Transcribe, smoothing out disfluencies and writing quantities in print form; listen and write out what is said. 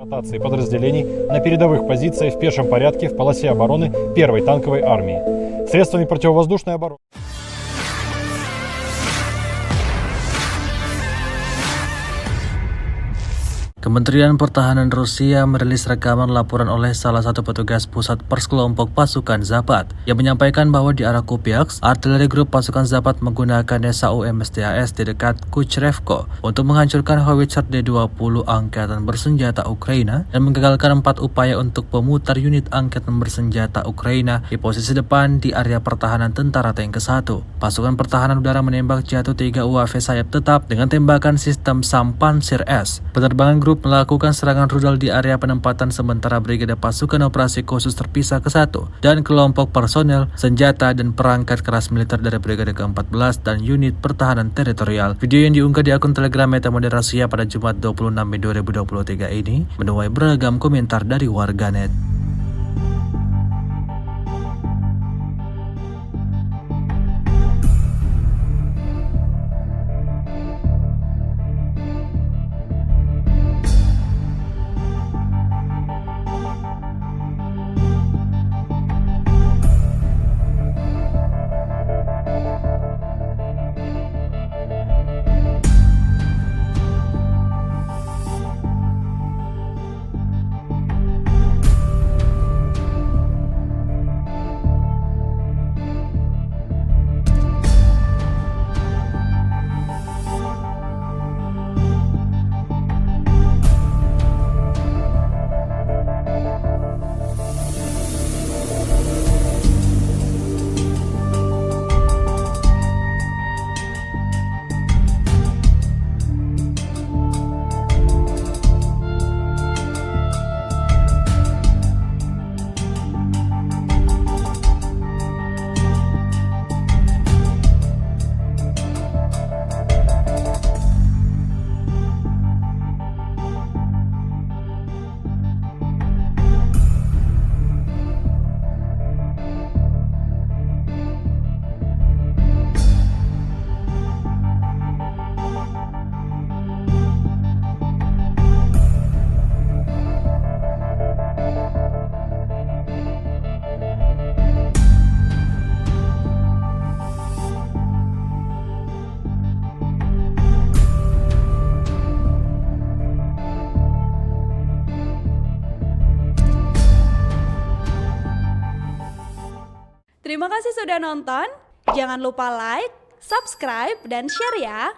ротации подразделений на передовых позициях в пешем порядке в полосе обороны первой танковой армии. Средствами противовоздушной обороны. Kementerian Pertahanan Rusia merilis rekaman laporan oleh salah satu petugas pusat perskelompok pasukan Zapad yang menyampaikan bahwa di arah Kupiansk, artileri grup pasukan Zapad menggunakan SAU-MSTAS di dekat Kucherevko untuk menghancurkan howitzer D-20 angkatan bersenjata Ukraina dan menggagalkan 4 upaya untuk pemutar unit angkatan bersenjata Ukraina di posisi depan di area pertahanan tentara tank ke-1. Pasukan pertahanan udara menembak jatuh 3 UAV sayap tetap dengan tembakan sistem SAM Pantsir-S. Penerbangan grup melakukan serangan rudal di area penempatan sementara Brigade Pasukan Operasi Khusus Terpisah ke-1 dan kelompok personel, senjata, dan perangkat keras militer dari Brigade ke-14 dan unit pertahanan teritorial. Video yang diunggah di akun Telegram Meta Rusia pada Jumat 26 Mei 2023 ini menuai beragam komentar dari warganet. Terima kasih sudah nonton. Jangan lupa like, subscribe, dan share ya.